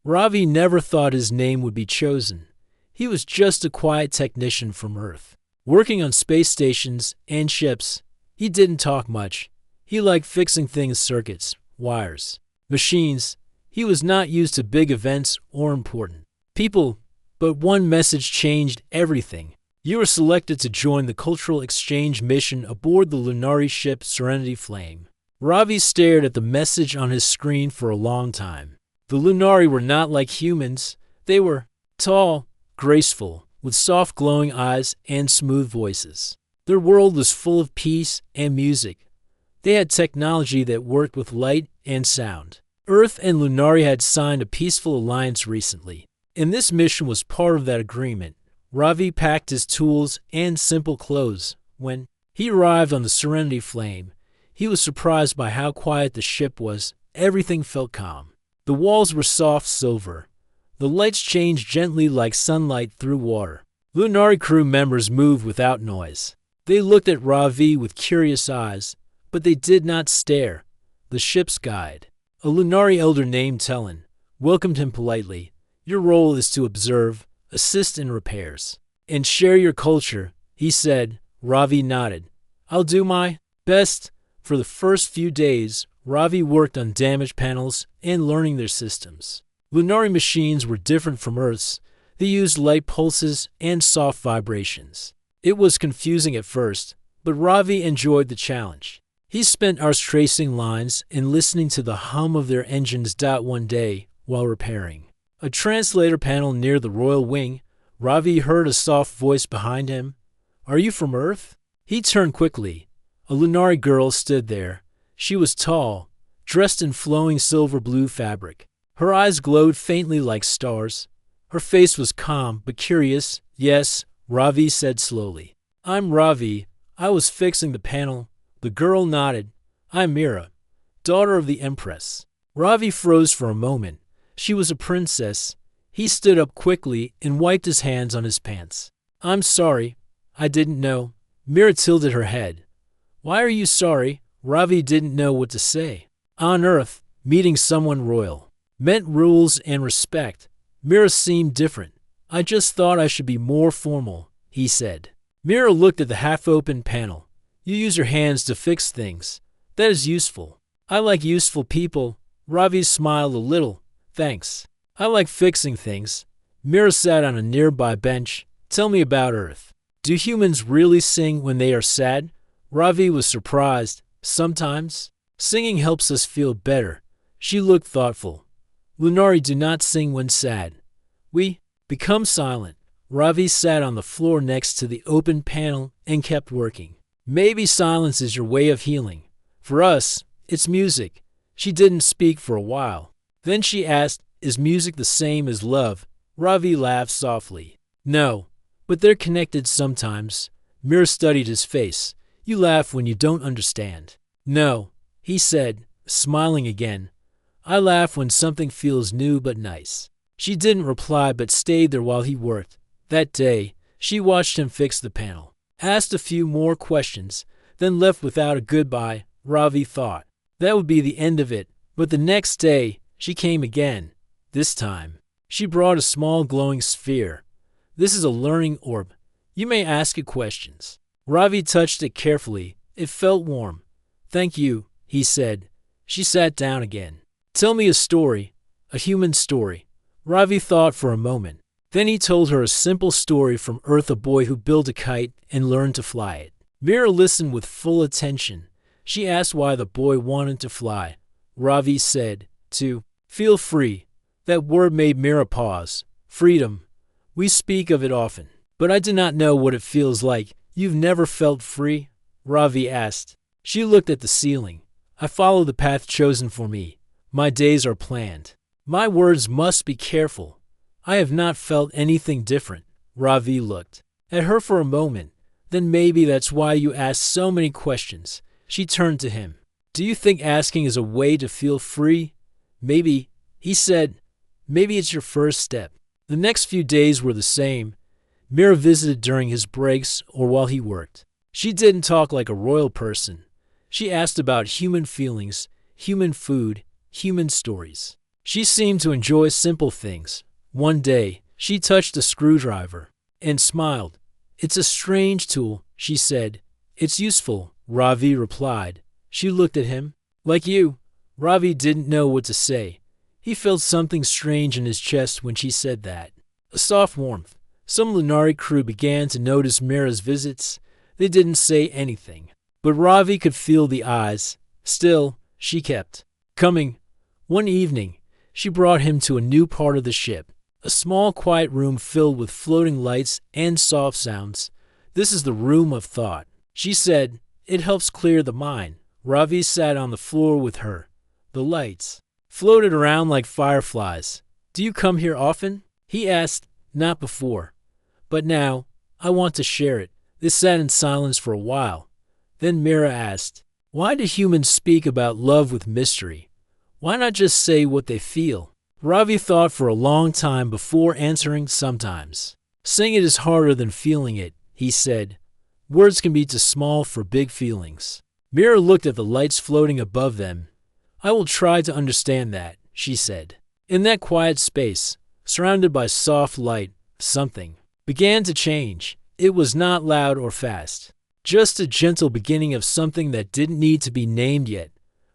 Ravi never thought his name would be chosen. He was just a quiet technician from Earth. Working on space stations and ships, he didn't talk much. He liked fixing things, circuits, wires, machines. He was not used to big events or important people, but one message changed everything. You were selected to join the cultural exchange mission aboard the Lunari ship Serenity Flame. Ravi stared at the message on his screen for a long time. The Lunari were not like humans. They were tall, graceful, with soft glowing eyes and smooth voices. Their world was full of peace and music. They had technology that worked with light and sound. Earth and Lunari had signed a peaceful alliance recently, and this mission was part of that agreement. Ravi packed his tools and simple clothes. When he arrived on the Serenity Flame, he was surprised by how quiet the ship was. Everything felt calm. The walls were soft silver. The lights changed gently like sunlight through water. Lunari crew members moved without noise. They looked at Ravi with curious eyes, but they did not stare. The ship's guide, a Lunari elder named Telin, welcomed him politely. Your role is to observe, assist in repairs, and share your culture, he said. Ravi nodded. I'll do my best. For the first few days, Ravi worked on damaged panels and learning their systems. Lunari machines were different from Earth's. They used light pulses and soft vibrations. It was confusing at first, but Ravi enjoyed the challenge. He spent hours tracing lines and listening to the hum of their engines. One day, while repairing a translator panel near the royal wing, Ravi heard a soft voice behind him. Are you from Earth? He turned quickly. A Lunari girl stood there. She was tall, dressed in flowing silver-blue fabric. Her eyes glowed faintly like stars. Her face was calm but curious. Yes, Ravi said slowly. I'm Ravi. I was fixing the panel. The girl nodded. I'm Mira, daughter of the Empress. Ravi froze for a moment. She was a princess. He stood up quickly and wiped his hands on his pants. I'm sorry. I didn't know. Mira tilted her head. Why are you sorry? Ravi didn't know what to say. On Earth, meeting someone royal meant rules and respect. Mira seemed different. I just thought I should be more formal, he said. Mira looked at the half-open panel. You use your hands to fix things. That is useful. I like useful people. Ravi smiled a little. Thanks. I like fixing things. Mira sat on a nearby bench. Tell me about Earth. Do humans really sing when they are sad? Ravi was surprised. Sometimes. Singing helps us feel better. She looked thoughtful. Lunari do not sing when sad. We become silent. Ravi sat on the floor next to the open panel and kept working. Maybe silence is your way of healing. For us, it's music. She didn't speak for a while. Then she asked, is music the same as love? Ravi laughed softly. No, but they're connected sometimes. Mira studied his face. You laugh when you don't understand. No, he said, smiling again. I laugh when something feels new but nice. She didn't reply but stayed there while he worked. That day, she watched him fix the panel, asked a few more questions, then left without a goodbye. Ravi thought that would be the end of it, but the next day, she came again. This time, she brought a small glowing sphere. This is a learning orb. You may ask it questions. Ravi touched it carefully. It felt warm. Thank you, he said. She sat down again. Tell me a story, a human story. Ravi thought for a moment. Then he told her a simple story from Earth, a boy who built a kite and learned to fly it. Mira listened with full attention. She asked why the boy wanted to fly. Ravi said, to feel free. That word made Mira pause. Freedom. We speak of it often, but I do not know what it feels like. You've never felt free? Ravi asked. She looked at the ceiling. I follow the path chosen for me. My days are planned. My words must be careful. I have not felt anything different. Ravi looked at her for a moment. Then maybe that's why you ask so many questions. She turned to him. Do you think asking is a way to feel free? Maybe, he said. Maybe it's your first step. The next few days were the same. Mira visited during his breaks or while he worked. She didn't talk like a royal person. She asked about human feelings, human food, human stories. She seemed to enjoy simple things. One day, she touched a screwdriver and smiled. "It's a strange tool," she said. "It's useful," Ravi replied. She looked at him. "Like you." Ravi didn't know what to say. He felt something strange in his chest when she said that. A soft warmth. Some Lunari crew began to notice Mira's visits. They didn't say anything, but Ravi could feel the eyes. Still, she kept coming. One evening, she brought him to a new part of the ship, a small quiet room filled with floating lights and soft sounds. "This is the room of thought," she said. "It helps clear the mind." Ravi sat on the floor with her. The lights floated around like fireflies. "Do you come here often?" he asked. "Not before, but now I want to share it." They sat in silence for a while. Then Mira asked, "Why do humans speak about love with mystery? Why not just say what they feel?" Ravi thought for a long time before answering. "Sometimes saying it is harder than feeling it," he said. "Words can be too small for big feelings." Mira looked at the lights floating above them. "I will try to understand that," she said. In that quiet space, surrounded by soft light, something began to change. It was not loud or fast, just a gentle beginning of something that didn't need to be named yet,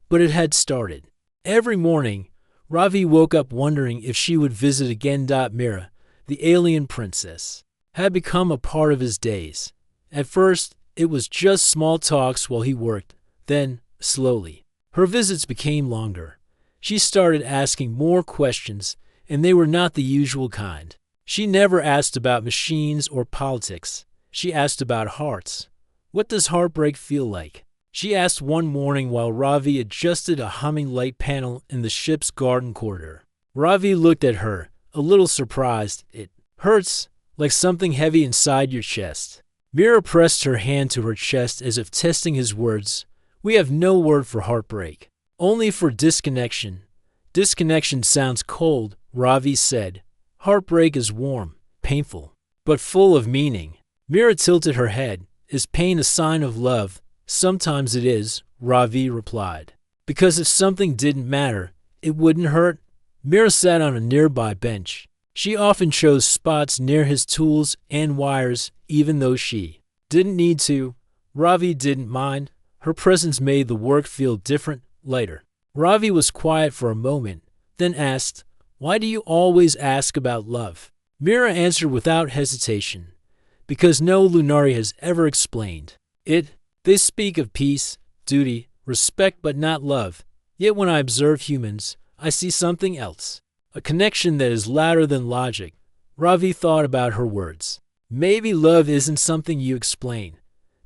but it had started. Every morning, Ravi woke up wondering if she would visit again. Mira, the alien princess, had become a part of his days. At first, it was just small talks while he worked. Then, slowly, her visits became longer. She started asking more questions, and they were not the usual kind. She never asked about machines or politics. She asked about hearts. "What does heartbreak feel like?" she asked one morning while Ravi adjusted a humming light panel in the ship's garden corridor. Ravi looked at her, a little surprised. "It hurts, like something heavy inside your chest." Mira pressed her hand to her chest as if testing his words. "We have no word for heartbreak, only for disconnection." "Disconnection sounds cold," Ravi said. "Heartbreak is warm, painful, but full of meaning." Mira tilted her head. "Is pain a sign of love?" "Sometimes it is," Ravi replied. "Because if something didn't matter, it wouldn't hurt." Mira sat on a nearby bench. She often chose spots near his tools and wires, even though she didn't need to. Ravi didn't mind. Her presence made the work feel different, lighter. Ravi was quiet for a moment, then asked, "Why do you always ask about love?" Mira answered without hesitation. "Because no Lunari has ever explained it. They speak of peace, duty, respect, but not love. Yet when I observe humans, I see something else. A connection that is louder than logic." Ravi thought about her words. "Maybe love isn't something you explain.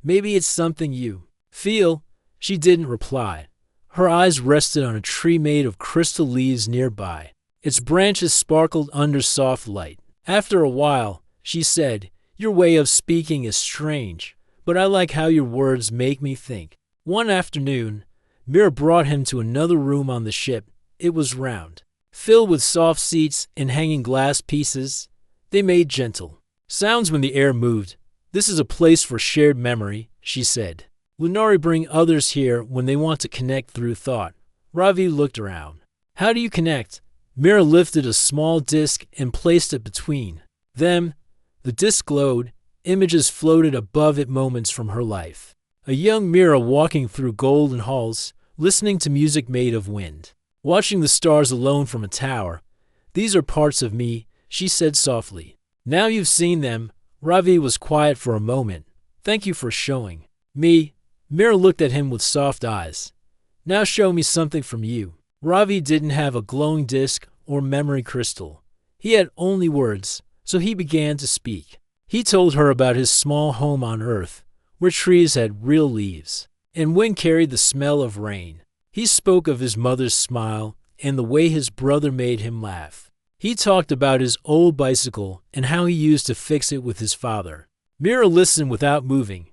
Maybe it's something you feel." She didn't reply. Her eyes rested on a tree made of crystal leaves nearby. Its branches sparkled under soft light. After a while, she said, "Your way of speaking is strange, but I like how your words make me think." One afternoon, Mira brought him to another room on the ship. It was round, filled with soft seats and hanging glass pieces. They made gentle sounds when the air moved. "This is a place for shared memory," she said. "Lunari bring others here when they want to connect through thought." Ravi looked around. "How do you connect?" Mira lifted a small disc and placed it between them. The disc glowed. Images floated above it, moments from her life. A young Mira walking through golden halls, listening to music made of wind, watching the stars alone from a tower. "These are parts of me," she said softly. "Now you've seen them." Ravi was quiet for a moment. "Thank you for showing me." Mira looked at him with soft eyes. "Now show me something from you." Ravi didn't have a glowing disc or memory crystal. He had only words, so he began to speak. He told her about his small home on Earth, where trees had real leaves, and wind carried the smell of rain. He spoke of his mother's smile and the way his brother made him laugh. He talked about his old bicycle and how he used to fix it with his father. Mira listened without moving.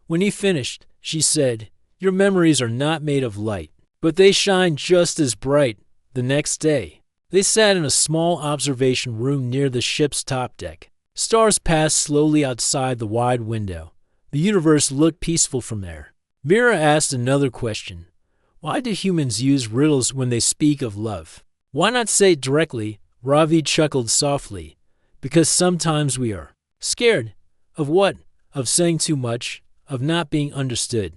When he finished, she said, "Your memories are not made of light, but they shine just as bright." The next day, they sat in a small observation room near the ship's top deck. Stars passed slowly outside the wide window. The universe looked peaceful from there. Mira asked another question. "Why do humans use riddles when they speak of love?" Why not say it directly? Ravi chuckled softly. Because sometimes we are scared. Of what? Of saying too much, of not being understood,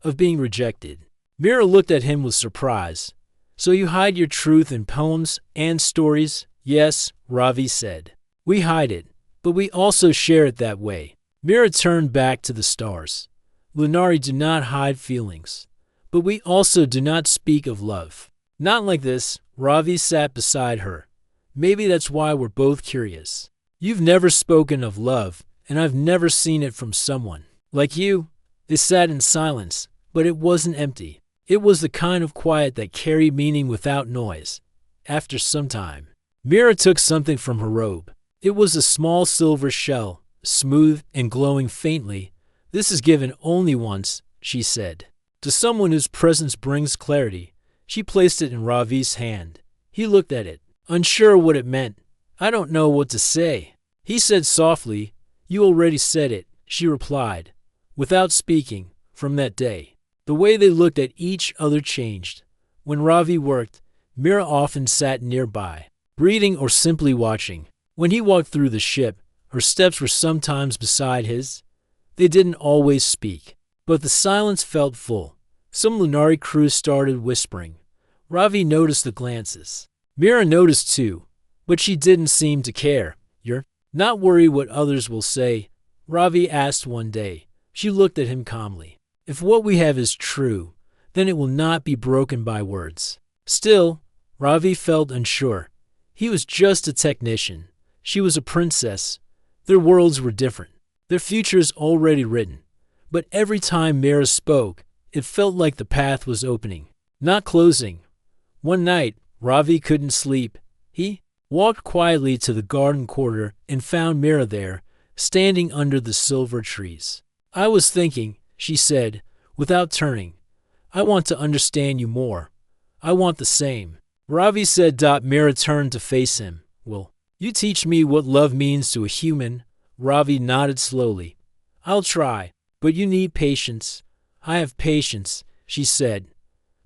of being rejected. Mira looked at him with surprise. So you hide your truth in poems and stories? Yes, Ravi said. We hide it, but we also share it that way. Mira turned back to the stars. Lunari do not hide feelings, but we also do not speak of love. Not like this. Ravi sat beside her. Maybe that's why we're both curious. You've never spoken of love, and I've never seen it from someone like you. They sat in silence, but it wasn't empty. It was the kind of quiet that carried meaning without noise. After some time, Mira took something from her robe. It was a small silver shell, smooth and glowing faintly. This is given only once, she said. To someone whose presence brings clarity. She placed it in Ravi's hand. He looked at it, unsure what it meant. I don't know what to say. He said softly, You already said it, she replied, without speaking. From that day, the way they looked at each other changed. When Ravi worked, Mira often sat nearby, reading or simply watching. When he walked through the ship, her steps were sometimes beside his. They didn't always speak, but the silence felt full. Some Lunari crew started whispering. Ravi noticed the glances. Mira noticed too, but she didn't seem to care. You're not worried what others will say? Ravi asked one day. She looked at him calmly. If what we have is true, then it will not be broken by words. Still, Ravi felt unsure. He was just a technician. She was a princess. Their worlds were different. Their futures already written. But every time Mira spoke, it felt like the path was opening, not closing. One night, Ravi couldn't sleep. He walked quietly to the garden quarter and found Mira there, standing under the silver trees. I was thinking, she said, without turning. I want to understand you more. I want the same. Ravi said. Mira turned to face him. Will you teach me what love means to a human? Ravi nodded slowly. I'll try, but you need patience. I have patience, she said.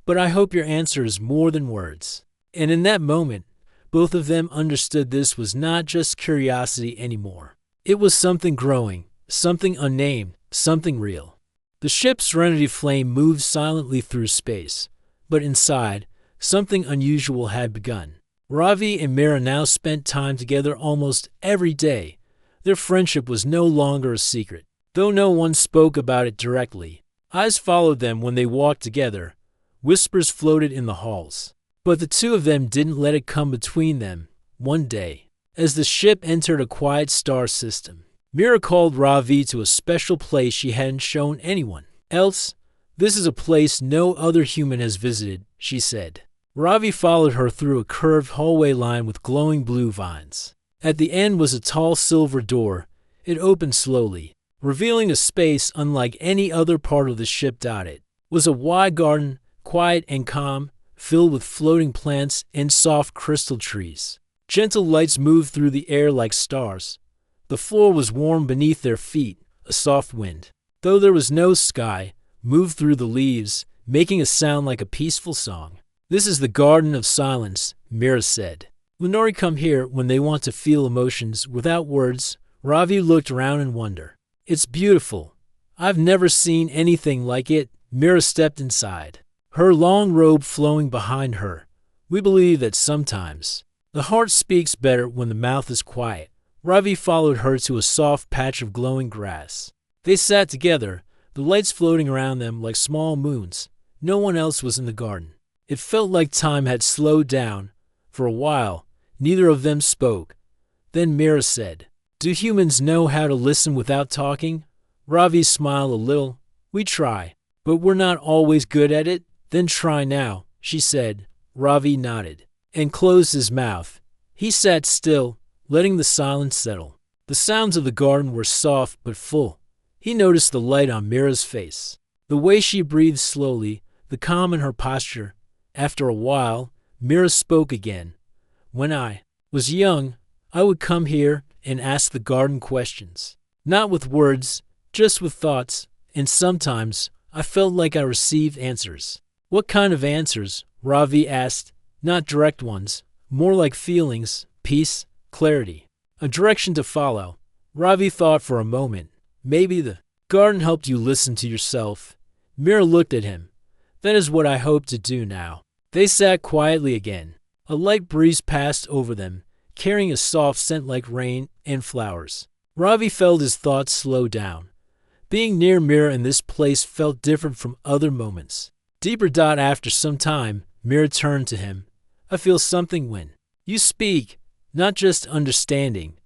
But I hope your answer is more than words. And in that moment, both of them understood this was not just curiosity anymore. It was something growing, something unnamed, something real. The ship's Serenity flame moved silently through space, but inside, something unusual had begun. Ravi and Mira now spent time together almost every day. Their friendship was no longer a secret, though no one spoke about it directly. Eyes followed them when they walked together. Whispers floated in the halls. But the two of them didn't let it come between them. One day, as the ship entered a quiet star system, Mira called Ravi to a special place she hadn't shown anyone else. This is a place no other human has visited, she said. Ravi followed her through a curved hallway lined with glowing blue vines. At the end was a tall silver door. It opened slowly, revealing a space unlike any other part of the ship. It was a wide garden, quiet and calm, filled with floating plants and soft crystal trees. Gentle lights moved through the air like stars. The floor was warm beneath their feet. A soft wind, though there was no sky, moved through the leaves, making a sound like a peaceful song. This is the Garden of Silence, Mira said. Lunari come here when they want to feel emotions without words. Ravi looked around in wonder. It's beautiful. I've never seen anything like it. Mira stepped inside, her long robe flowing behind her. We believe that sometimes the heart speaks better when the mouth is quiet. Ravi followed her to a soft patch of glowing grass. They sat together, the lights floating around them like small moons. No one else was in the garden. It felt like time had slowed down. For a while, neither of them spoke. Then Mira said, Do humans know how to listen without talking? Ravi smiled a little. We try, but we're not always good at it. Then try now, she said. Ravi nodded and closed his mouth. He sat still, letting the silence settle. The sounds of the garden were soft but full. He noticed the light on Mira's face, the way she breathed slowly, the calm in her posture. After a while, Mira spoke again. When I was young, I would come here and ask the garden questions. Not with words, just with thoughts, and sometimes I felt like I received answers. What kind of answers? Ravi asked. Not direct ones, more like feelings, peace, clarity. A direction to follow. Ravi thought for a moment. Maybe the garden helped you listen to yourself. Mira looked at him. That is what I hope to do now. They sat quietly again. A light breeze passed over them, carrying a soft scent like rain and flowers. Ravi felt his thoughts slow down. Being near Mira in this place felt different from other moments. Deeper. After some time, Mira turned to him. I feel something when you speak, not just understanding,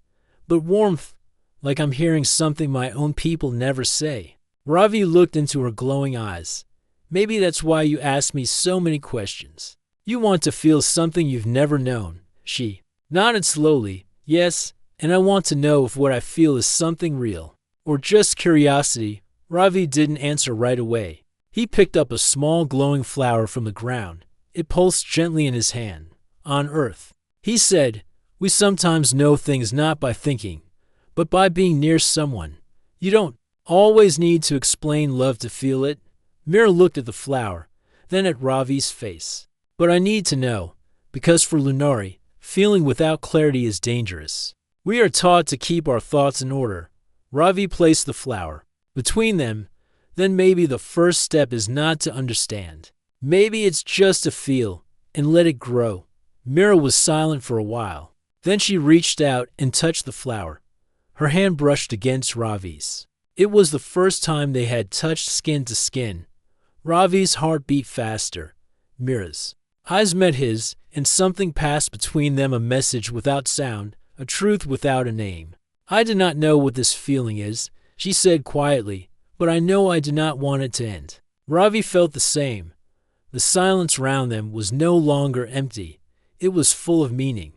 but warmth, like I'm hearing something my own people never say. Ravi looked into her glowing eyes. Maybe that's why you ask me so many questions. You want to feel something you've never known. She nodded slowly. Yes, and I want to know if what I feel is something real, or just curiosity. Ravi didn't answer right away. He picked up a small glowing flower from the ground. It pulsed gently in his hand. On Earth, he said, we sometimes know things not by thinking, but by being near someone. You don't always need to explain love to feel it. Mira looked at the flower, then at Ravi's face. But I need to know, because for Lunari, feeling without clarity is dangerous. We are taught to keep our thoughts in order. Ravi placed the flower between them. Then maybe the first step is not to understand. Maybe it's just to feel and let it grow. Mira was silent for a while. Then she reached out and touched the flower. Her hand brushed against Ravi's. It was the first time they had touched skin to skin. Ravi's heart beat faster. Mira's eyes met his, and something passed between them, a message without sound, a truth without a name. I do not know what this feeling is, she said quietly, but I know I do not want it to end. Ravi felt the same. The silence round them was no longer empty. It was full of meaning.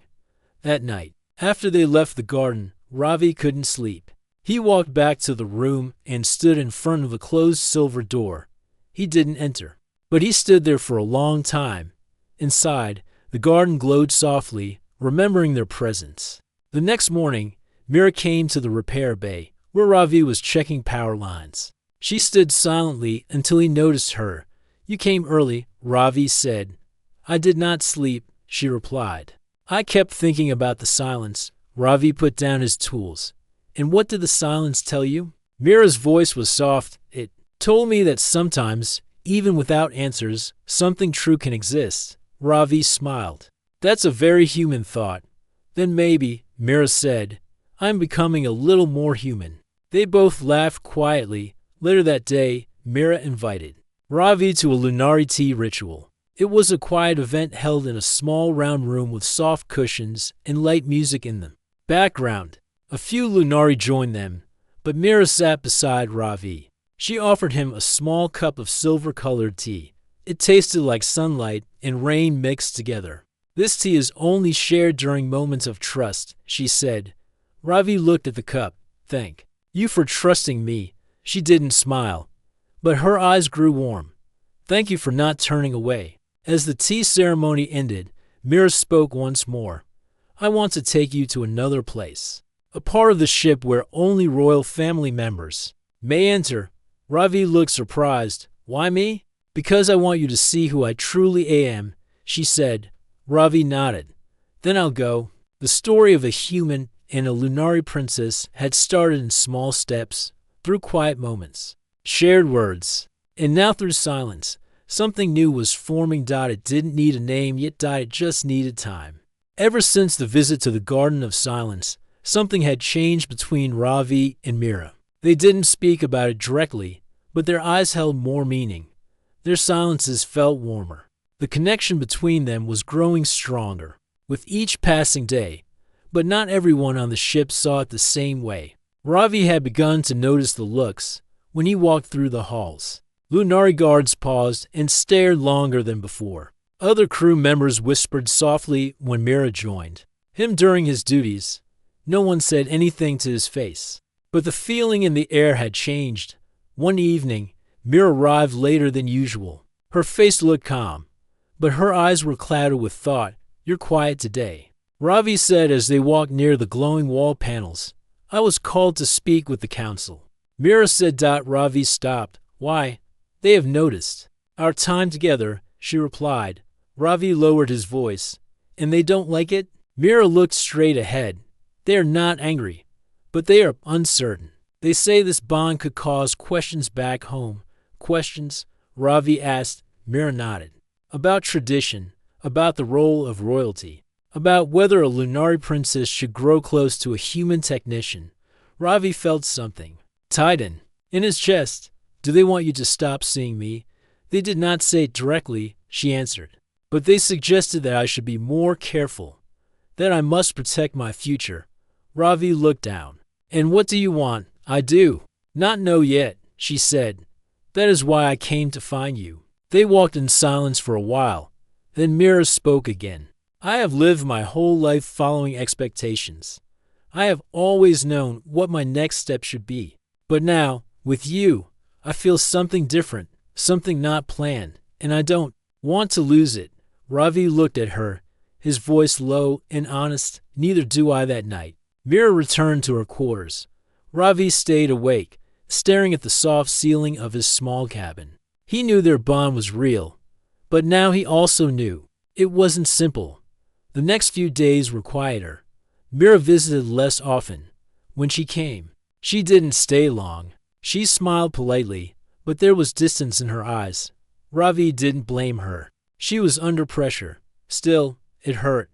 That night, after they left the garden, Ravi couldn't sleep. He walked back to the room and stood in front of the closed silver door. He didn't enter, but he stood there for a long time. Inside, the garden glowed softly, remembering their presence. The next morning, Mira came to the repair bay, where Ravi was checking power lines. She stood silently until he noticed her. You came early, Ravi said. I did not sleep, she replied. I kept thinking about the silence. Ravi put down his tools. And what did the silence tell you? Mira's voice was soft. It told me that sometimes, even without answers, something true can exist. Ravi smiled. That's a very human thought. Then maybe, Mira said, I'm becoming a little more human. They both laughed quietly. Later that day, Mira invited Ravi to a Lunari tea ritual. It was a quiet event held in a small round room with soft cushions and light music in the background. A few Lunari joined them, but Mira sat beside Ravi. She offered him a small cup of silver-colored tea. It tasted like sunlight and rain mixed together. This tea is only shared during moments of trust, she said. Ravi looked at the cup. Thank you for trusting me. She didn't smile, but her eyes grew warm. Thank you for not turning away. As the tea ceremony ended, Mira spoke once more. I want to take you to another place, a part of the ship where only royal family members may enter. Ravi looked surprised. Why me? Because I want you to see who I truly am, she said. Ravi nodded. Then I'll go. The story of a human and a Lunari princess had started in small steps, through quiet moments, shared words, and now through silence. Something new was forming. It didn't need a name, yet it just needed time. Ever since the visit to the Garden of Silence, something had changed between Ravi and Mira. They didn't speak about it directly, but their eyes held more meaning. Their silences felt warmer. The connection between them was growing stronger with each passing day, but not everyone on the ship saw it the same way. Ravi had begun to notice the looks when he walked through the halls. Lunari guards paused and stared longer than before. Other crew members whispered softly when Mira joined him during his duties. No one said anything to his face, but the feeling in the air had changed. One evening, Mira arrived later than usual. Her face looked calm, but her eyes were clouded with thought. You're quiet today, Ravi said as they walked near the glowing wall panels. I was called to speak with the council. Mira said. Ravi stopped. Why? They have noticed our time together, she replied. Ravi lowered his voice. and they don't like it? Mira looked straight ahead. They are not angry, but they are uncertain. They say this bond could cause questions back home. Questions? Ravi asked. Mira nodded. About tradition, about the role of royalty, about whether a Lunari princess should grow close to a human technician. Ravi felt something tighten in his chest. Do they want you to stop seeing me? They did not say it directly, she answered. But they suggested that I should be more careful, that I must protect my future. Ravi looked down. And what do you want? I do not know yet, she said. That is why I came to find you. They walked in silence for a while. Then Mira spoke again. I have lived my whole life following expectations. I have always known what my next step should be. But now, with you, I feel something different, something not planned, and I don't want to lose it. Ravi looked at her, his voice low and honest. Neither do I that night. Mira returned to her quarters. Ravi stayed awake, staring at the soft ceiling of his small cabin. He knew their bond was real, but now he also knew it wasn't simple. The next few days were quieter. Mira visited less often. When she came, she didn't stay long. She smiled politely, but there was distance in her eyes. Ravi didn't blame her. She was under pressure. Still, it hurt.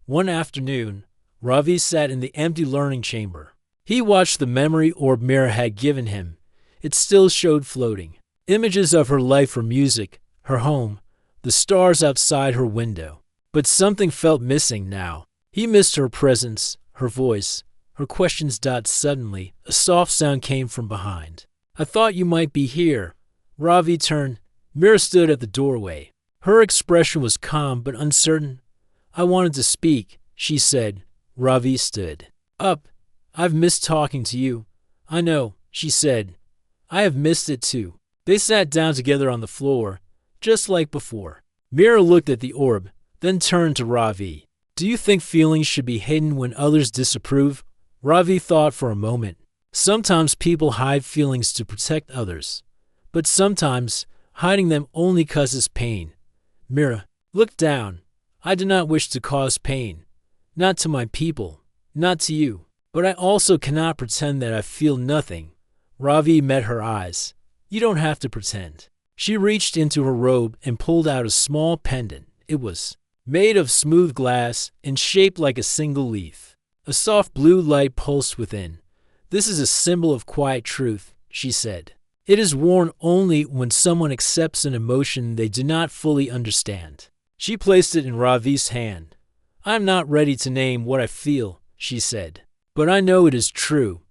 One afternoon, Ravi sat in the empty learning chamber. He watched the memory orb Mira had given him. It still showed floating. Images of her life, her music, her home, the stars outside her window. But something felt missing now. He missed her presence, her voice, her questions. Suddenly, a soft sound came from behind. I thought you might be here. Ravi turned. Mira stood at the doorway. Her expression was calm but uncertain. I wanted to speak, she said. Ravi stood up. I've missed talking to you. I know, she said. I have missed it too. They sat down together on the floor, just like before. Mira looked at the orb, then turned to Ravi. Do you think feelings should be hidden when others disapprove? Ravi thought for a moment. Sometimes people hide feelings to protect others, but sometimes hiding them only causes pain. Mira, look down. I do not wish to cause pain. Not to my people, not to you. But I also cannot pretend that I feel nothing. Ravi met her eyes. You don't have to pretend. She reached into her robe and pulled out a small pendant. It was made of smooth glass and shaped like a single leaf. A soft blue light pulsed within. This is a symbol of quiet truth, she said. It is worn only when someone accepts an emotion they do not fully understand. She placed it in Ravi's hand. I am not ready to name what I feel, she said. But I know it is true.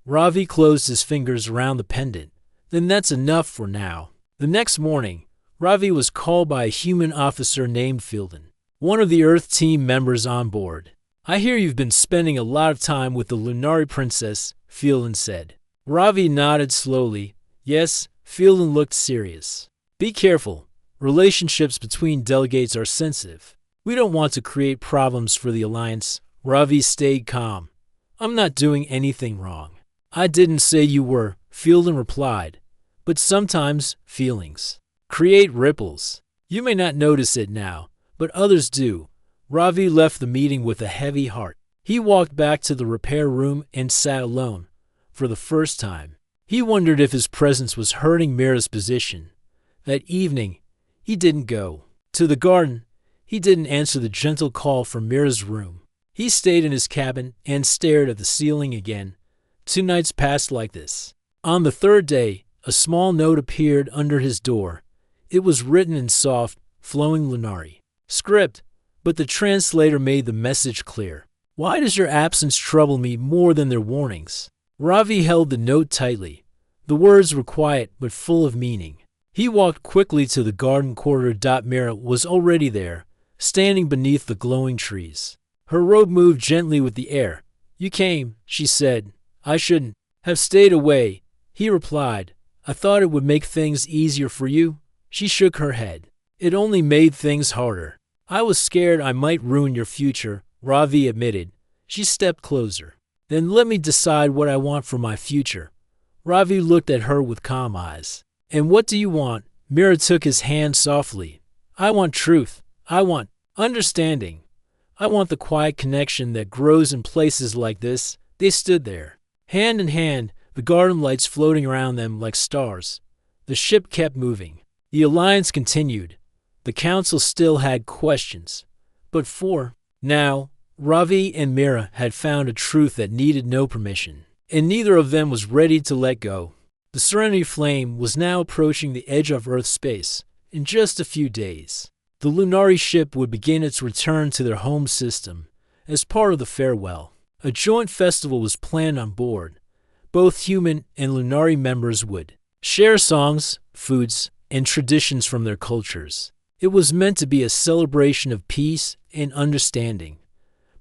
Ravi closed his fingers around the pendant. Then that's enough for now. The next morning, Ravi was called by a human officer named Fielden, one of the Earth team members on board. I hear you've been spending a lot of time with the Lunari princess, Fielden said. Ravi nodded slowly. Yes, Fielden looked serious. Be careful. Relationships between delegates are sensitive. We don't want to create problems for the Alliance. Ravi stayed calm. I'm not doing anything wrong. I didn't say you were, Fielden replied. But sometimes feelings create ripples. You may not notice it now, but others do. Ravi left the meeting with a heavy heart. He walked back to the repair room and sat alone. For the first time, he wondered if his presence was hurting Mira's position. That evening, he didn't go to the garden. He didn't answer the gentle call from Mira's room. He stayed in his cabin and stared at the ceiling again. 2 nights passed like this. On the third day, a small note appeared under his door. It was written in soft, flowing Lunari script, but the translator made the message clear. Why does your absence trouble me more than their warnings? Ravi held the note tightly. The words were quiet but full of meaning. He walked quickly to the garden quarter. Mira was already there, standing beneath the glowing trees. Her robe moved gently with the air. You came, she said. I shouldn't have stayed away, he replied. I thought it would make things easier for you. She shook her head. It only made things harder. I was scared I might ruin your future, Ravi admitted. She stepped closer. Then let me decide what I want for my future. Ravi looked at her with calm eyes. And what do you want? Mira took his hand softly. I want truth. I want understanding. I want the quiet connection that grows in places like this." They stood there, hand in hand, the garden lights floating around them like stars. The ship kept moving. The alliance continued. The council still had questions. But now, Ravi and Mira had found a truth that needed no permission, and neither of them was ready to let go. The Serenity Flame was now approaching the edge of Earth space. In just a few days, the Lunari ship would begin its return to their home system. As part of the farewell, a joint festival was planned on board. Both human and Lunari members would share songs, foods, and traditions from their cultures. It was meant to be a celebration of peace and understanding.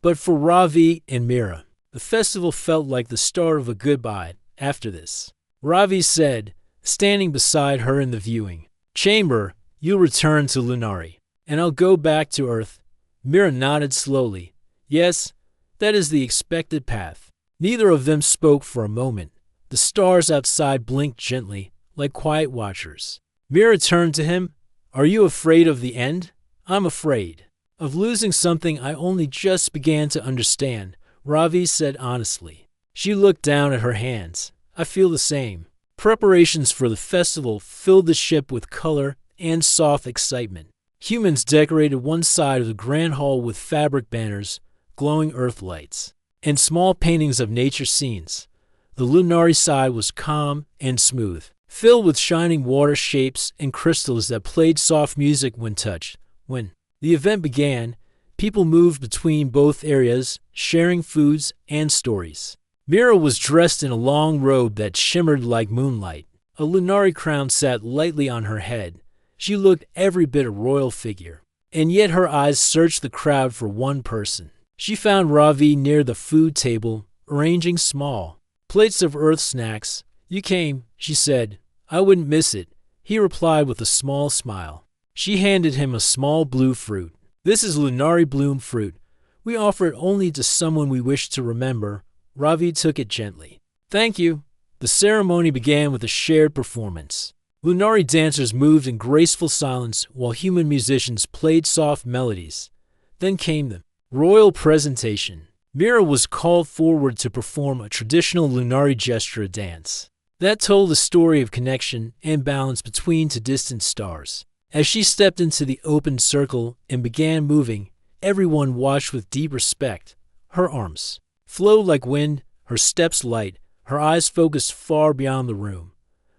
But for Ravi and Mira, the festival felt like the start of a goodbye. After this, Ravi said, standing beside her in the viewing chamber, "You'll return to Lunari, and I'll go back to Earth." Mira nodded slowly. "Yes, that is the expected path." Neither of them spoke for a moment. The stars outside blinked gently, like quiet watchers. Mira turned to him. "Are you afraid of the end?" "I'm afraid of losing something I only just began to understand," Ravi said honestly. She looked down at her hands. "I feel the same." Preparations for the festival filled the ship with color and soft excitement. Humans decorated one side of the grand hall with fabric banners, glowing earth lights, and small paintings of nature scenes. The Lunari side was calm and smooth, filled with shining water shapes and crystals that played soft music when touched. When the event began, people moved between both areas, sharing foods and stories. Mira was dressed in a long robe that shimmered like moonlight. A Lunari crown sat lightly on her head. She looked every bit a royal figure, and yet her eyes searched the crowd for one person. She found Ravi near the food table, arranging small plates of earth snacks. "You came," she said. "I wouldn't miss it," he replied with a small smile. She handed him a small blue fruit. "This is Lunari bloom fruit. We offer it only to someone we wish to remember." Ravi took it gently. "Thank you." The ceremony began with a shared performance. Lunari dancers moved in graceful silence while human musicians played soft melodies. Then came the royal presentation. Mira was called forward to perform a traditional Lunari gesture dance that told a story of connection and balance between two distant stars. As she stepped into the open circle and began moving, everyone watched with deep respect. Her arms flowed like wind, her steps light, her eyes focused far beyond the room.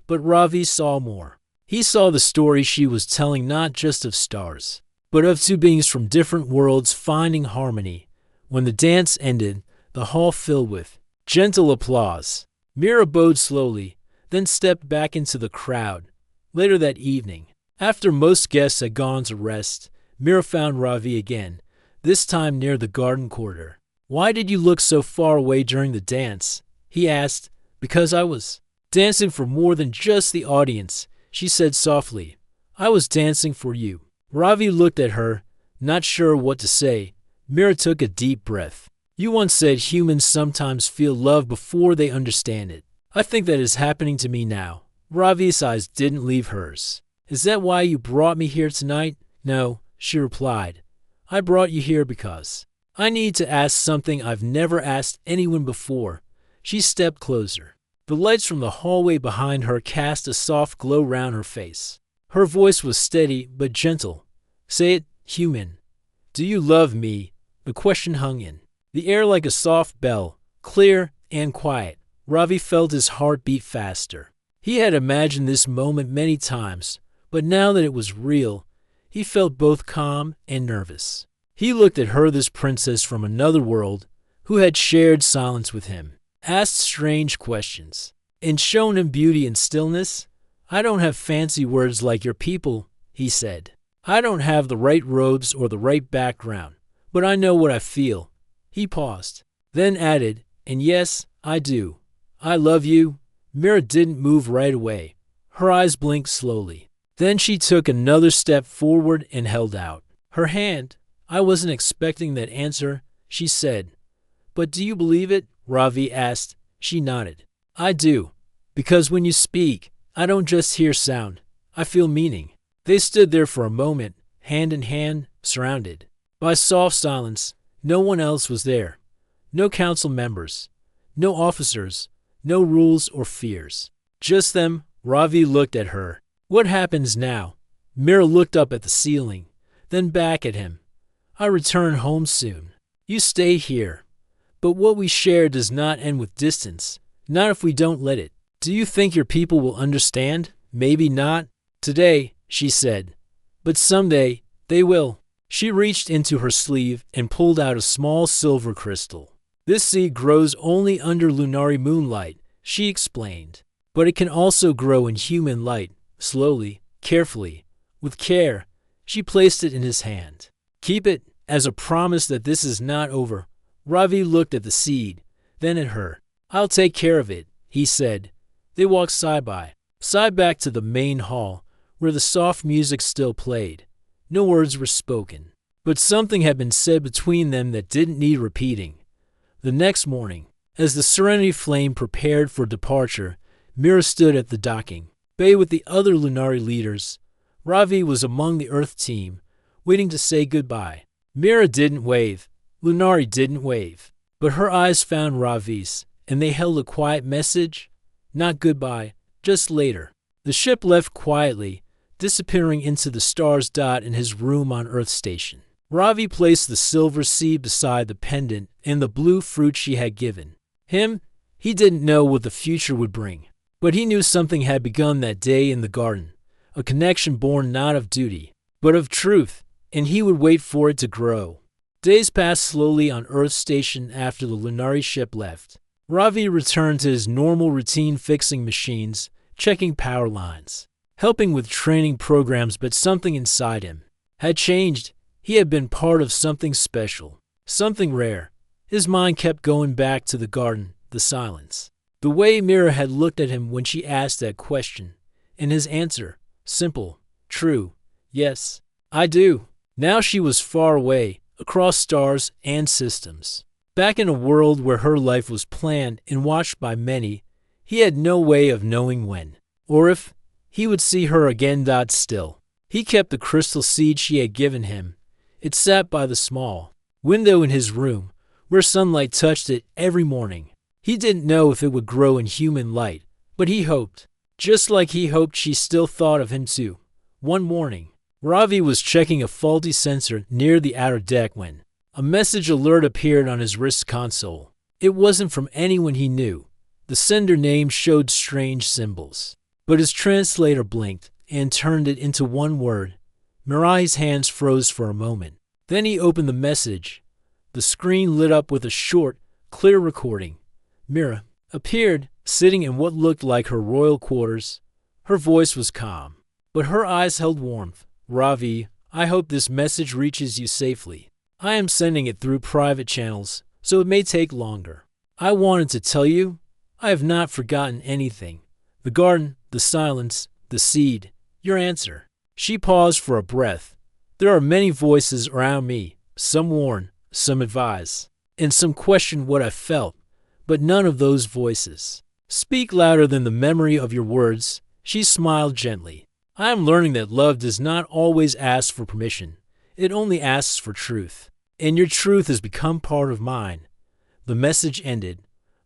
But Ravi saw more. He saw the story she was telling, not just of stars, but of two beings from different worlds finding harmony. When the dance ended, the hall filled with gentle applause. Mira bowed slowly, then stepped back into the crowd. Later that evening, after most guests had gone to rest, Mira found Ravi again, this time near the garden corridor. "Why did you look so far away during the dance?" he asked. "Because I was dancing for more than just the audience," she said softly. "I was dancing for you." Ravi looked at her, not sure what to say. Mira took a deep breath. "You once said humans sometimes feel love before they understand it. I think that is happening to me now." Ravi's eyes didn't leave hers. "Is that why you brought me here tonight?" "No," she replied. "I brought you here because I need to ask something I've never asked anyone before." She stepped closer. The lights from the hallway behind her cast a soft glow round her face. Her voice was steady but gentle. "Say it, human. Do you love me?" The question hung in the air like a soft bell, clear and quiet. Ravi felt his heart beat faster. He had imagined this moment many times, but now that it was real, he felt both calm and nervous. He looked at her, this princess from another world, who had shared silence with him, asked strange questions, and shown him beauty and stillness. "I don't have fancy words like your people," he said. "I don't have the right robes or the right background, but I know what I feel." He paused, then added, "And yes, I do. I love you." Mira didn't move right away. Her eyes blinked slowly. Then she took another step forward and held out her hand. "I wasn't expecting that answer," she said. "But do you believe it?" Ravi asked. She nodded. "I do. Because when you speak, I don't just hear sound. I feel meaning." They stood there for a moment, hand in hand, surrounded by soft silence. No one else was there. No council members. No officers. No rules or fears. Just them. Ravi looked at her. What happens now? Mira looked up at the ceiling, then back at him. I return home soon. You stay here. But what we share does not end with distance. Not if we don't let it. Do you think your people will understand? Maybe not. Today, she said. But someday, they will. She reached into her sleeve and pulled out a small silver crystal. This seed grows only under lunary moonlight, she explained. But it can also grow in human light, slowly, carefully. With care, she placed it in his hand. Keep it as a promise that this is not over. Ravi looked at the seed, then at her. I'll take care of it, he said. They walked side by side back to the main hall, where the soft music still played. No words were spoken, but something had been said between them that didn't need repeating. The next morning, as the Serenity Flame prepared for departure, Mira stood at the docking bay with the other Lunari leaders. Ravi was among the Earth team, waiting to say goodbye. Mira didn't wave. Lunari didn't wave. But her eyes found Ravi's, and they held a quiet message. Not goodbye, just later. The ship left quietly, disappearing into the stars dot in his room on Earth Station. Ravi placed the silver seed beside the pendant and the blue fruit she had given him. He didn't know what the future would bring, but he knew something had begun that day in the garden, a connection born not of duty, but of truth, and he would wait for it to grow. Days passed slowly on Earth Station after the Lunari ship left. Ravi returned to his normal routine, fixing machines, checking power lines, helping with training programs, but something inside him had changed. He had been part of something special, something rare. His mind kept going back to the garden, the silence, the way Mira had looked at him when she asked that question, and his answer, simple, true, yes, I do. Now she was far away, across stars and systems. Back in a world where her life was planned and watched by many, he had no way of knowing when, or if, he would see her again. Still, he kept the crystal seed she had given him. It sat by the small window in his room, where sunlight touched it every morning. He didn't know if it would grow in human light, but he hoped. Just like he hoped she still thought of him too. One morning, Ravi was checking a faulty sensor near the outer deck when a message alert appeared on his wrist console. It wasn't from anyone he knew. The sender name showed strange symbols, but his translator blinked and turned it into one word. Mirai's hands froze for a moment. Then he opened the message. The screen lit up with a short, clear recording. Mira appeared, sitting in what looked like her royal quarters. Her voice was calm, but her eyes held warmth. Ravi, I hope this message reaches you safely. I am sending it through private channels, so it may take longer. I wanted to tell you, I have not forgotten anything. The garden, the silence, the seed, your answer. She paused for a breath. There are many voices around me. Some warn, some advise, and some question what I felt, but none of those voices speak louder than the memory of your words. She smiled gently. I am learning that love does not always ask for permission. It only asks for truth. And your truth has become part of mine. The message ended.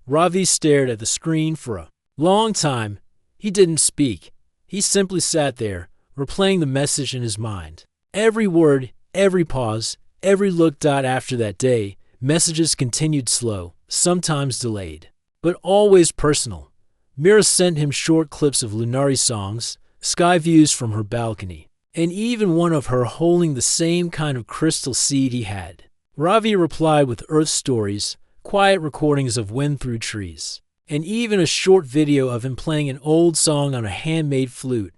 Ravi stared at the screen for a long time. He didn't speak. He simply sat there, replaying the message in his mind. Every word, every pause, every look. After that day, messages continued slow, sometimes delayed, but always personal. Mira sent him short clips of Lunari songs, sky views from her balcony, and even one of her holding the same kind of crystal seed he had. Ravi replied with Earth stories, quiet recordings of wind through trees, and even a short video of him playing an old song on a handmade flute.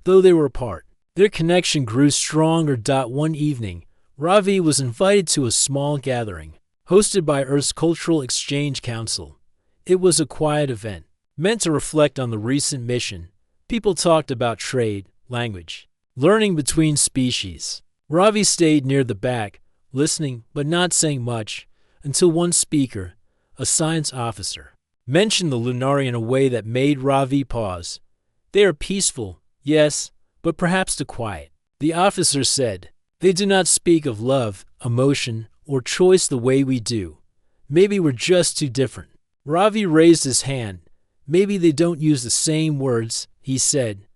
Though they were apart, their connection grew stronger. One evening, Ravi was invited to a small gathering, hosted by Earth's Cultural Exchange Council. It was a quiet event, meant to reflect on the recent mission. People talked about trade, language, learning between species. Ravi stayed near the back, listening but not saying much, until one speaker, a science officer, mentioned the Lunari in a way that made Ravi pause. They are peaceful, yes, but perhaps too quiet. The officer said, they do not speak of love, emotion, or choice the way we do. Maybe we're just too different. Ravi raised his hand. Maybe they don't use the same words, he said,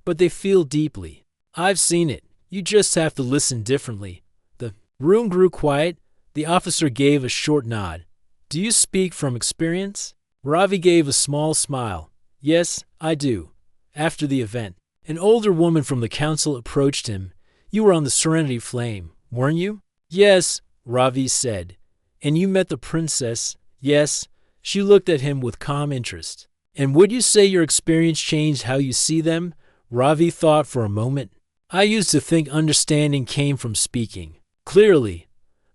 but they feel deeply. I've seen it. You just have to listen differently. The room grew quiet. The officer gave a short nod. Do you speak from experience? Ravi gave a small smile. Yes, I do. After the event, an older woman from the council approached him. You were on the Serenity Flame, weren't you? Yes, Ravi said. And you met the princess? Yes. She looked at him with calm interest. And would you say your experience changed how you see them? Ravi thought for a moment. I used to think understanding came from speaking clearly.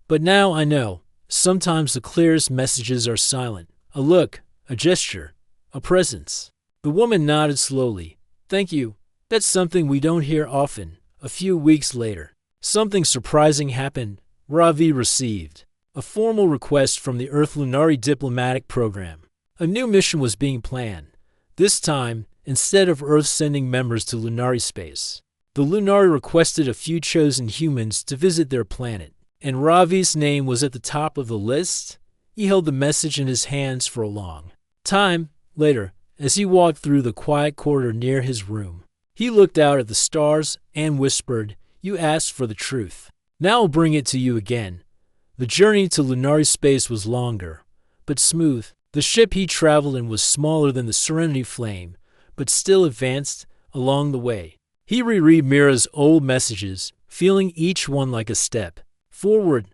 But now I know. Sometimes the clearest messages are silent. A look, a gesture, a presence. The woman nodded slowly. Thank you. That's something we don't hear often. A few weeks later, something surprising happened. Ravi received a formal request from the Earth Lunari Diplomatic Program. A new mission was being planned. This time, instead of Earth sending members to Lunari space, the Lunari requested a few chosen humans to visit their planet. And Ravi's name was at the top of the list. He held the message in his hands for a long time. Later, as he walked through the quiet corridor near his room, he looked out at the stars and whispered, You asked for the truth. Now I'll bring it to you again. The journey to Lunari space was longer, but smooth. The ship he traveled in was smaller than the Serenity Flame, but still advanced along the way. He reread Mira's old messages, feeling each one like a step forward.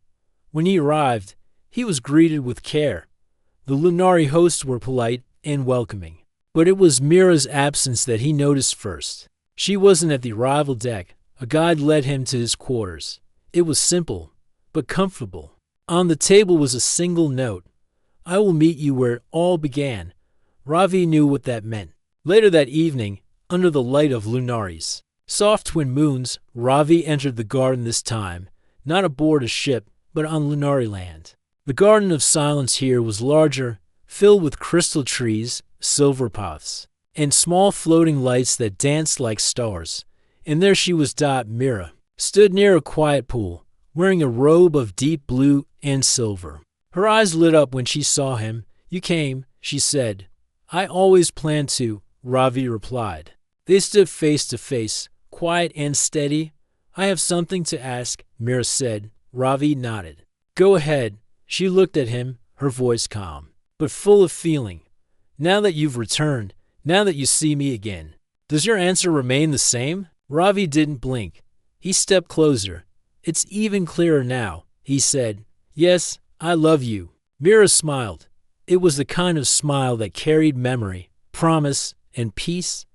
When he arrived, he was greeted with care. The Lunari hosts were polite and welcoming, but it was Mira's absence that he noticed first. She wasn't at the arrival deck. A guide led him to his quarters. It was simple, but comfortable. On the table was a single note. I will meet you where it all began. Ravi knew what that meant. Later that evening, under the light of Lunaris, soft twin moons, Ravi entered the garden this time, not aboard a ship, but on Lunari land. The Garden of Silence here was larger, filled with crystal trees, silver paths, and small floating lights that danced like stars. And there she was. Mira stood near a quiet pool, wearing a robe of deep blue and silver. Her eyes lit up when she saw him. You came, she said. I always planned to, Ravi replied. They stood face to face, quiet and steady. I have something to ask, Mira said. Ravi nodded. Go ahead. She looked at him, her voice calm, but full of feeling. Now that you've returned, now that you see me again, does your answer remain the same? Ravi didn't blink. He stepped closer. It's even clearer now, he said. Yes, I love you. Mira smiled. It was the kind of smile that carried memory, promise, and peace.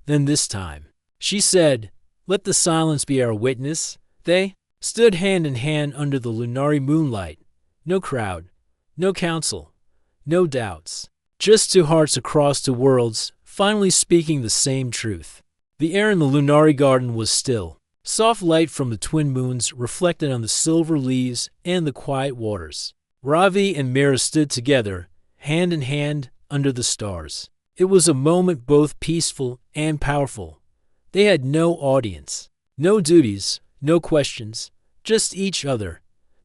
Then this time, she said, Let the silence be our witness. They stood hand in hand under the Lunari moonlight. No crowd, no council, no doubts. Just two hearts across two worlds, finally speaking the same truth. The air in the Lunari garden was still. Soft light from the twin moons reflected on the silver leaves and the quiet waters. Ravi and Mira stood together, hand in hand, under the stars. It was a moment both peaceful and powerful. They had no audience, no duties, no questions, just each other.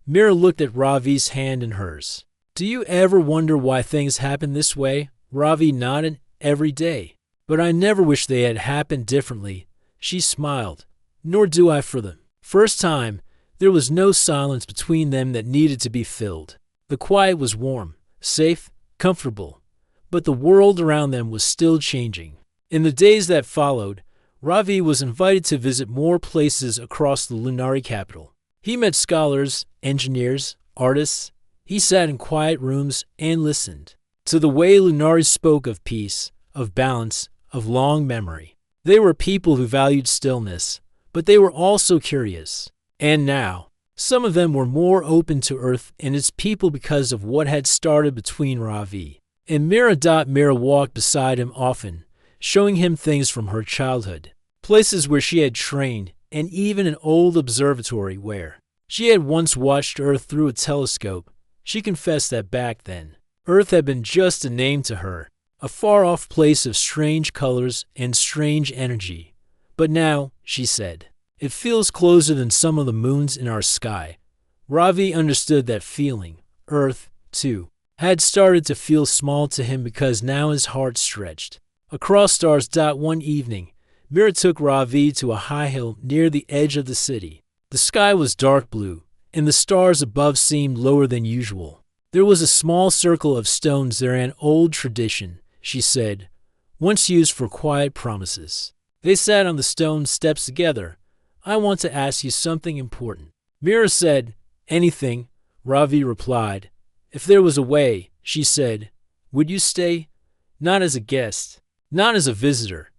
Mira looked at Ravi's hand in hers. Do you ever wonder why things happen this way? Ravi nodded. Every day. But I never wish they had happened differently. She smiled. Nor do I for them. First time, there was no silence between them that needed to be filled. The quiet was warm, safe, comfortable. But the world around them was still changing. In the days that followed, Ravi was invited to visit more places across the Lunari capital. He met scholars, engineers, artists. He sat in quiet rooms and listened to the way Lunari spoke of peace, of balance, of long memory. They were people who valued stillness, but they were also curious. And now, some of them were more open to Earth and its people because of what had started between Ravi and Mira. Mira walked beside him often, showing him things from her childhood, places where she had trained, and even an old observatory where she had once watched Earth through a telescope. She confessed that back then, Earth had been just a name to her, a far-off place of strange colors and strange energy. But now, she said, it feels closer than some of the moons in our sky. Ravi understood that feeling. Earth, too, had started to feel small to him because now his heart stretched. Across stars. One evening, Mira took Ravi to a high hill near the edge of the city. The sky was dark blue, and the stars above seemed lower than usual. There was a small circle of stones there, an old tradition, she said, once used for quiet promises. They sat on the stone steps together. I want to ask you something important. Mira said, anything, Ravi replied. If there was a way, she said, would you stay? Not as a guest, not as a visitor,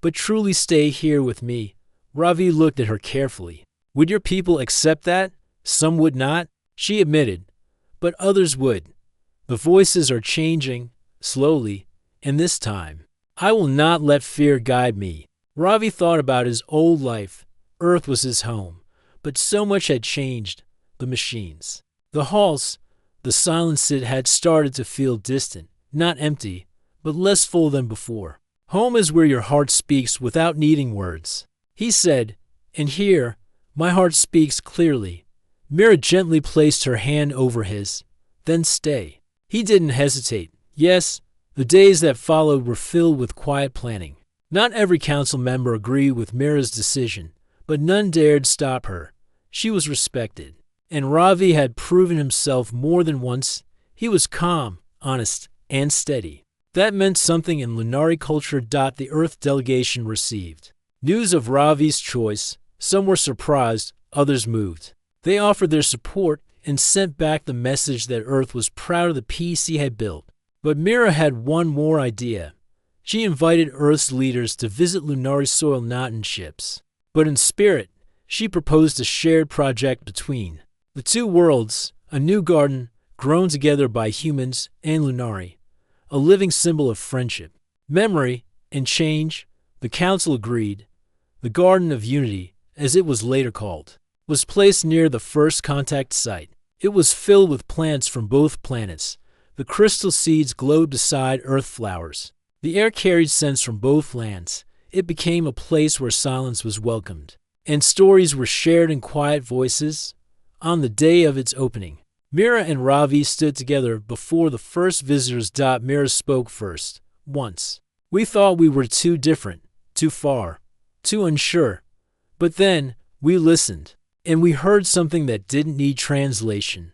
but truly stay here with me. Ravi looked at her carefully. Would your people accept that? Some would not, she admitted, but others would. The voices are changing, slowly, and this time, I will not let fear guide me. Ravi thought about his old life. Earth was his home, but so much had changed. The machines, the halls, the silence. It had started to feel distant, not empty, but less full than before. Home is where your heart speaks without needing words, he said, and here, my heart speaks clearly. Mira gently placed her hand over his. Then stay. He didn't hesitate. Yes, the days that followed were filled with quiet planning. Not every council member agreed with Mira's decision, but none dared stop her. She was respected, and Ravi had proven himself more than once. He was calm, honest, and steady. That meant something in Lunari culture. The Earth delegation received news of Ravi's choice. Some were surprised, others moved. They offered their support and sent back the message that Earth was proud of the peace he had built. But Mira had one more idea. She invited Earth's leaders to visit Lunari soil, not in ships, but in spirit. She proposed a shared project between the two worlds, a new garden grown together by humans and Lunari, a living symbol of friendship, memory, and change. The council agreed. The Garden of Unity, as it was later called, was placed near the first contact site. It was filled with plants from both planets. The crystal seeds glowed beside earth flowers. The air carried scents from both lands. It became a place where silence was welcomed, and stories were shared in quiet voices. On the day of its opening, Mira and Ravi stood together before the first visitors. Mira spoke first. Once, we thought we were too different, too far, too unsure. But then, we listened, and we heard something that didn't need translation.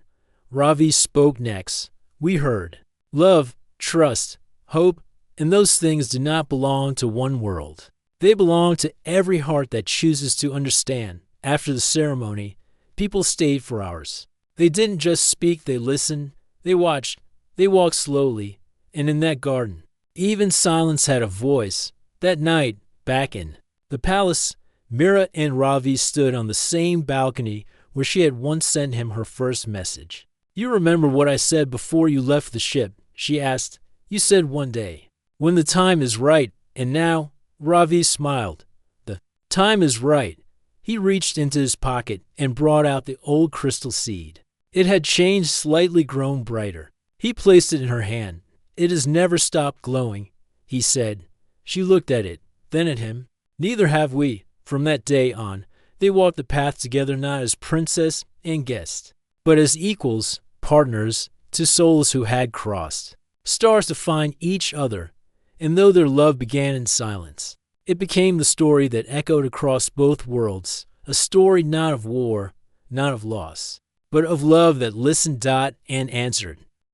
Ravi spoke next. We heard love, trust, hope, and those things do not belong to one world. They belong to every heart that chooses to understand. After the ceremony, people stayed for hours. They didn't just speak, they listened, they watched, they walked slowly, and in that garden, even silence had a voice. That night, back in the palace, Mira and Ravi stood on the same balcony where she had once sent him her first message. You remember what I said before you left the ship? She asked. You said one day, when the time is right, and now, Ravi smiled. The time is right. He reached into his pocket and brought out the old crystal seed. It had changed, slightly grown brighter. He placed it in her hand. It has never stopped glowing, he said. She looked at it, then at him. Neither have we. From that day on, they walked the path together, not as princess and guest, but as equals, partners, to souls who had crossed stars to find each other. And though their love began in silence, it became the story that echoed across both worlds, a story not of war, not of loss, but of love that listened, and answered.